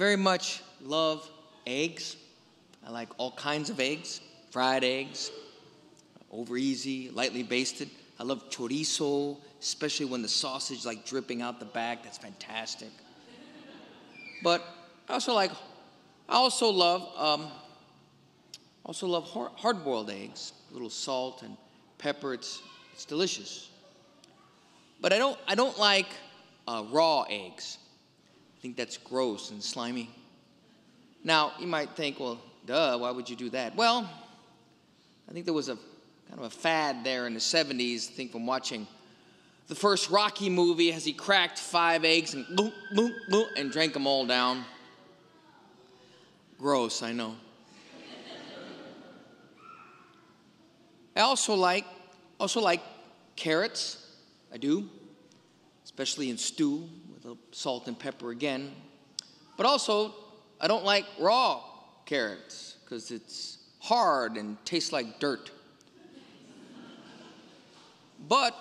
very much love eggs. I like all kinds of eggs, fried eggs, over easy, lightly basted. I love chorizo, especially when the sausage is like dripping out the back. That's fantastic. But I also love hard-boiled eggs. A little salt and pepper. It's delicious. But I don't like raw eggs. I think that's gross and slimy. Now you might think, well, duh, why would you do that? Well, I think there was a kind of a fad there in the 70s. I think from watching the first Rocky movie, as he cracked 5 eggs and boom, boom, boom, and drank them all down. Gross, I know. I also like carrots. I do, especially in stew with a salt and pepper again. But also, I don't like raw carrots because it's hard and tastes like dirt. But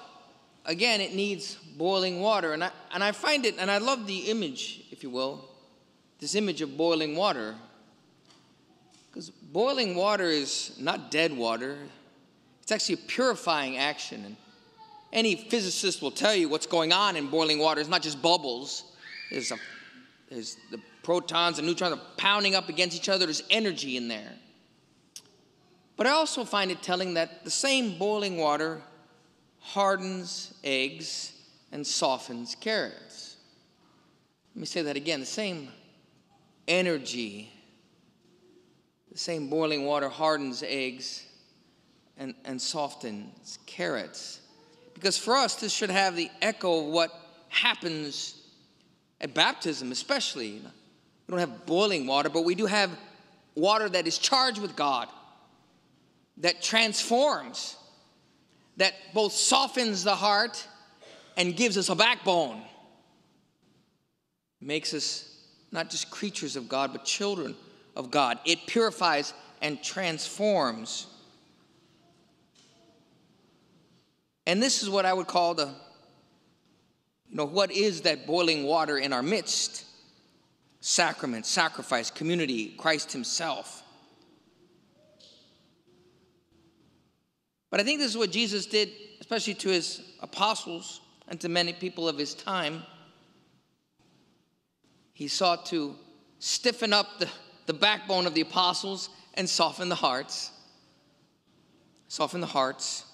again, it needs boiling water, and I find it, and I love the image, if you will, this image of boiling water, because boiling water is not dead water. It's actually a purifying action, and any physicist will tell you what's going on in boiling water. It's not just bubbles. There's the protons and neutrons are pounding up against each other. There's energy in there. But I also find it telling that the same boiling water hardens eggs and softens carrots. Let me say that again. The same energy, the same boiling water hardens eggs and softens carrots. Because for us, this should have the echo of what happens at baptism, especially. We don't have boiling water, but we do have water that is charged with God, that transforms, that both softens the heart and gives us a backbone. Makes us not just creatures of God, but children of God. It purifies and transforms. And this is what I would call what is that boiling water in our midst? Sacrament, sacrifice, community, Christ himself. But I think this is what Jesus did, especially to his apostles and to many people of his time. He sought to stiffen up the backbone of the apostles and soften the hearts. Soften the hearts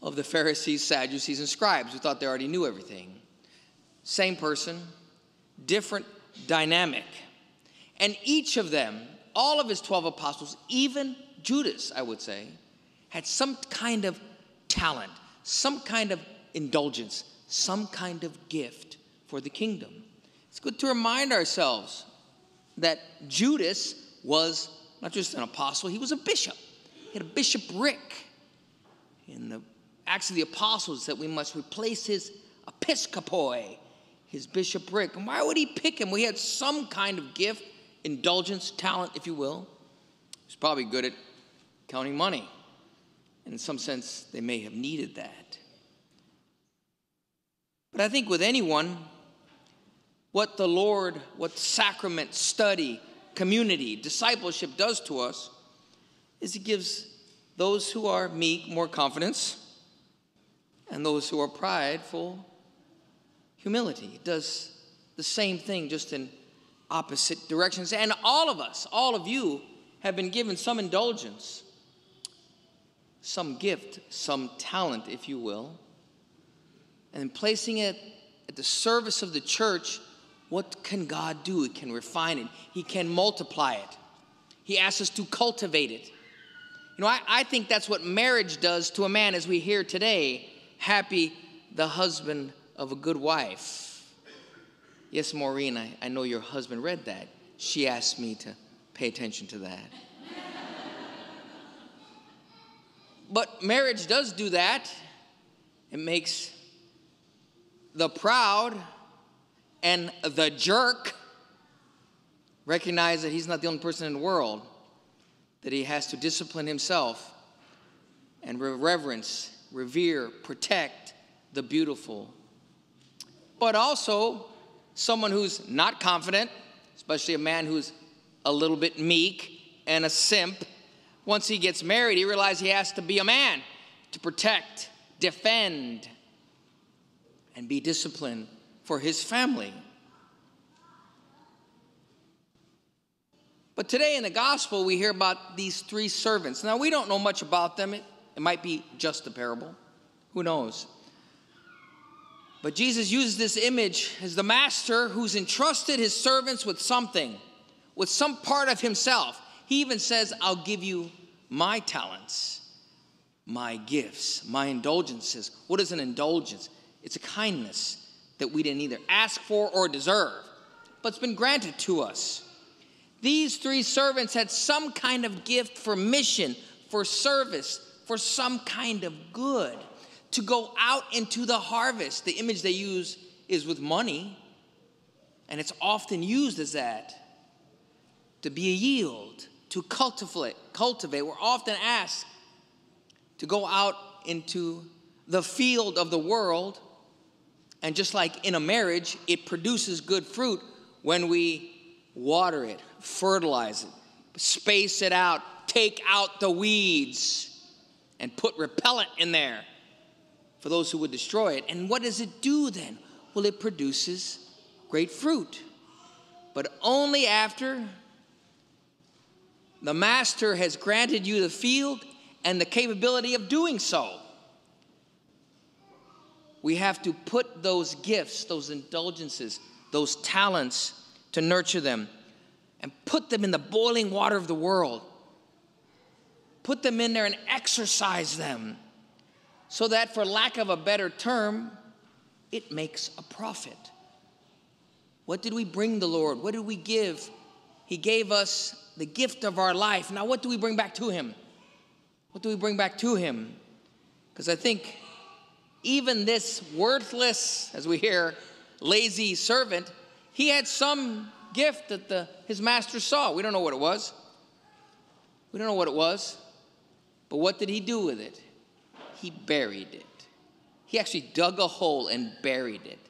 of the Pharisees, Sadducees, and scribes who thought they already knew everything. Same person, different dynamic. And each of them, all of his 12 apostles, even Judas, I would say, had some kind of talent, some kind of indulgence, some kind of gift for the kingdom. It's good to remind ourselves that Judas was not just an apostle, he was a bishop. He had a bishopric. In the Acts of the Apostles, that we must replace his episkopoi, his bishopric. And why would he pick him? Well, he had some kind of gift, indulgence, talent, if you will. He was probably good at counting money. And in some sense, they may have needed that. But I think with anyone, what the Lord, what sacrament, study, community, discipleship does to us is it gives those who are meek more confidence, and those who are prideful humility. It does the same thing, just in opposite directions. And all of us, all of you, have been given some indulgence, some gift, some talent, if you will. And in placing it at the service of the church, what can God do? He can refine it. He can multiply it. He asks us to cultivate it. I think that's what marriage does to a man, as we hear today. Happy the husband of a good wife. Yes, Maureen, I know your husband read that. She asked me to pay attention to that. But marriage does do that. It makes the proud and the jerk recognize that he's not the only person in the world, that he has to discipline himself and reverence, revere, protect the beautiful. But also someone who's not confident, especially a man who's a little bit meek and a simp. Once he gets married, he realizes he has to be a man to protect, defend, and be disciplined for his family. But today in the gospel, we hear about these three servants. Now, we don't know much about them. It might be just a parable. Who knows? But Jesus uses this image as the master who's entrusted his servants with something, with some part of himself. He even says, I'll give you my talents, my gifts, my indulgences. What is an indulgence? It's a kindness that we didn't either ask for or deserve, but it's been granted to us. These three servants had some kind of gift for mission, for service, for some kind of good, to go out into the harvest. The image they use is with money, and it's often used as that, to be a yield, to cultivate. We're often asked to go out into the field of the world, and just like in a marriage, it produces good fruit when we water it, fertilize it, space it out, take out the weeds, and put repellent in there for those who would destroy it. And what does it do then? Well, it produces great fruit, but only after the master has granted you the field and the capability of doing so. We have to put those gifts, those indulgences, those talents to nurture them and put them in the boiling water of the world. Put them in there and exercise them so that, for lack of a better term, it makes a profit. What did we bring the Lord? What did we give? He gave us the gift of our life. Now, what do we bring back to him? What do we bring back to him? Because I think even this worthless, as we hear, lazy servant, he had some gift that his master saw. We don't know what it was. We don't know what it was. But what did he do with it? He buried it. He actually dug a hole and buried it.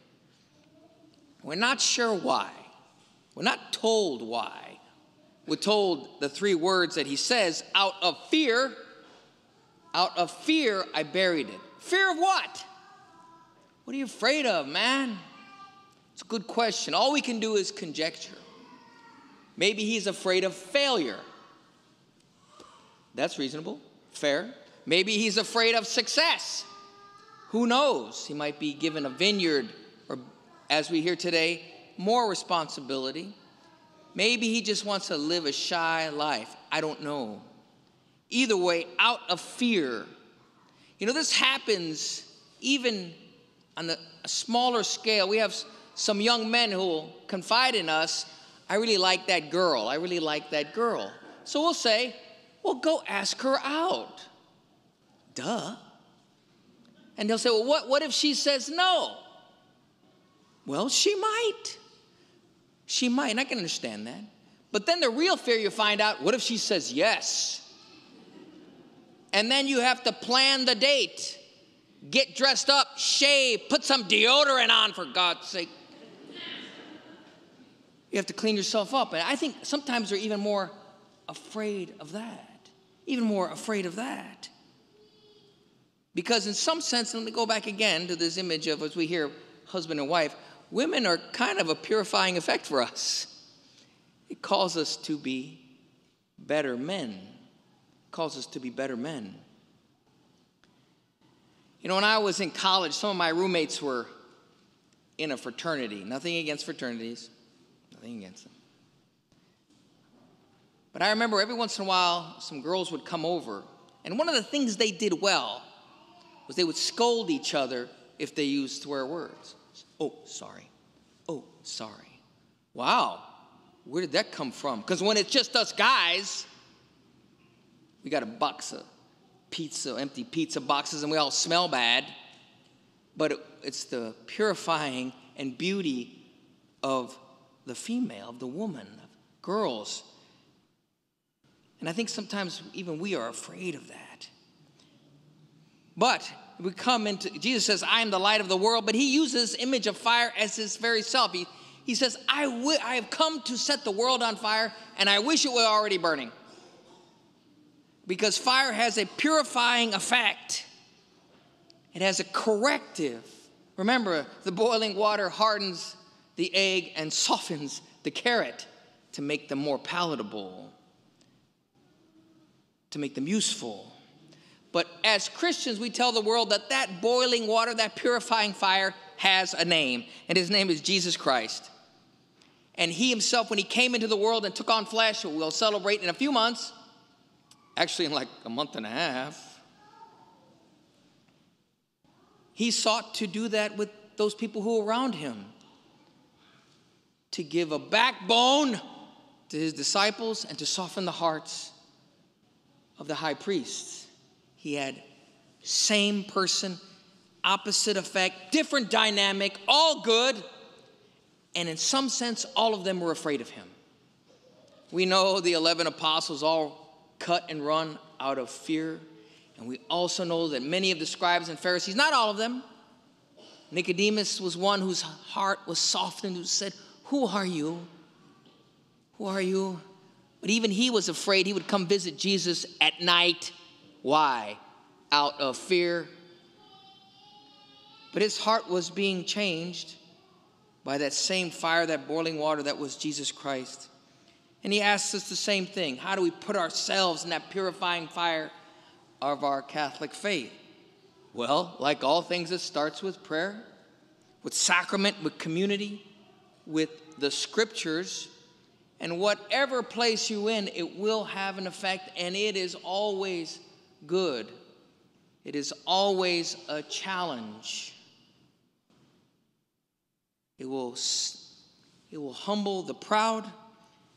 We're not sure why. We're not told why. We're told the three words that he says, out of fear I buried it. Fear of what? What are you afraid of, man? It's a good question. All we can do is conjecture. Maybe he's afraid of failure. That's reasonable, fair. Maybe he's afraid of success. Who knows? He might be given a vineyard, or as we hear today, more responsibility. Maybe he just wants to live a shy life. I don't know. Either way, out of fear. You know, this happens even on a smaller scale. We have some young men who will confide in us, I really like that girl. I really like that girl. So we'll say, well, go ask her out. Duh. And they'll say, well, what if she says no? Well, she might. She might, and I can understand that. But then the real fear, you find out, what if she says yes? And then you have to plan the date. Get dressed up, shave, put some deodorant on, for God's sake. You have to clean yourself up. And I think sometimes they're even more afraid of that. Even more afraid of that. Because in some sense, let me go back again to this image of, as we hear, husband and wife, women are kind of a purifying effect for us. It calls us to be better men. It calls us to be better men. You know, when I was in college, some of my roommates were in a fraternity. Nothing against fraternities. Nothing against them. But I remember every once in a while, some girls would come over. And one of the things they did well was they would scold each other if they used swear words. Oh, sorry. Oh, sorry. Wow. Where did that come from? Because when it's just us guys, we got a box of pizza, empty pizza boxes, and we all smell bad. But it's the purifying and beauty of the female, of the woman, of girls. And I think sometimes even we are afraid of that. But Jesus says, I am the light of the world, but he uses image of fire as his very self. He says, I have come to set the world on fire, and I wish it were already burning. Because fire has a purifying effect. It has a corrective. Remember, the boiling water hardens the egg and softens the carrot to make them more palatable, to make them useful. But as Christians, we tell the world that that boiling water, that purifying fire, has a name. And his name is Jesus Christ. And he himself, when he came into the world and took on flesh, we'll celebrate in a few months, actually in like a month and a half, he sought to do that with those people who were around him, to give a backbone to his disciples and to soften the hearts of the high priests. He had same person, opposite effect, different dynamic, all good. And in some sense, all of them were afraid of him. We know the 11 apostles all cut and run out of fear. And we also know that many of the scribes and Pharisees, not all of them, Nicodemus was one whose heart was softened, who said, "Who are you? Who are you?" But even he was afraid. He would come visit Jesus at night. Why? Out of fear. But his heart was being changed by that same fire, that boiling water that was Jesus Christ. And he asks us the same thing. How do we put ourselves in that purifying fire of our Catholic faith? Well, like all things, it starts with prayer, with sacrament, with community, with the scriptures. And whatever place you in, it will have an effect, and it is always good. It is always a challenge. It will humble the proud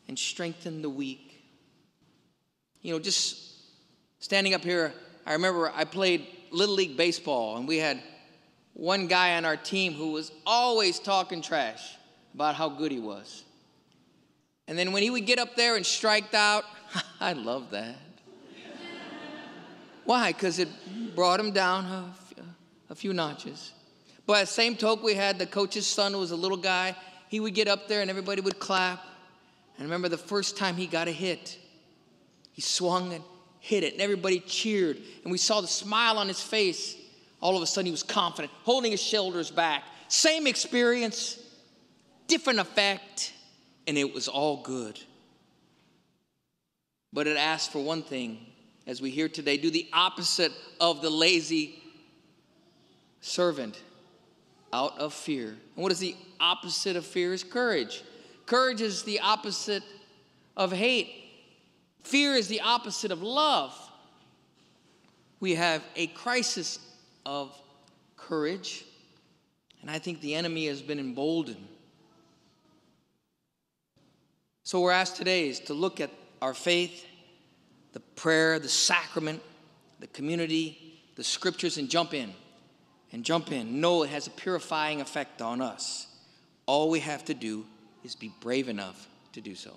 and strengthen the weak. You know, just standing up here, I remember I played Little League baseball, and we had one guy on our team who was always talking trash about how good he was. And then when he would get up there and strike out, I love that. Why? Because it brought him down a few notches. But at the same token, we had the coach's son who was a little guy. He would get up there and everybody would clap. And I remember the first time he got a hit, he swung and hit it, and everybody cheered. And we saw the smile on his face. All of a sudden, he was confident, holding his shoulders back. Same experience, different effect, and it was all good. But it asked for one thing, as we hear today, do the opposite of the lazy servant out of fear. And what is the opposite of fear? Is courage. Courage is the opposite of hate. Fear is the opposite of love. We have a crisis of courage, and I think the enemy has been emboldened. So we're asked today is to look at our faith, the prayer, the sacrament, the community, the scriptures, and jump in. And jump in. Know it has a purifying effect on us. All we have to do is be brave enough to do so.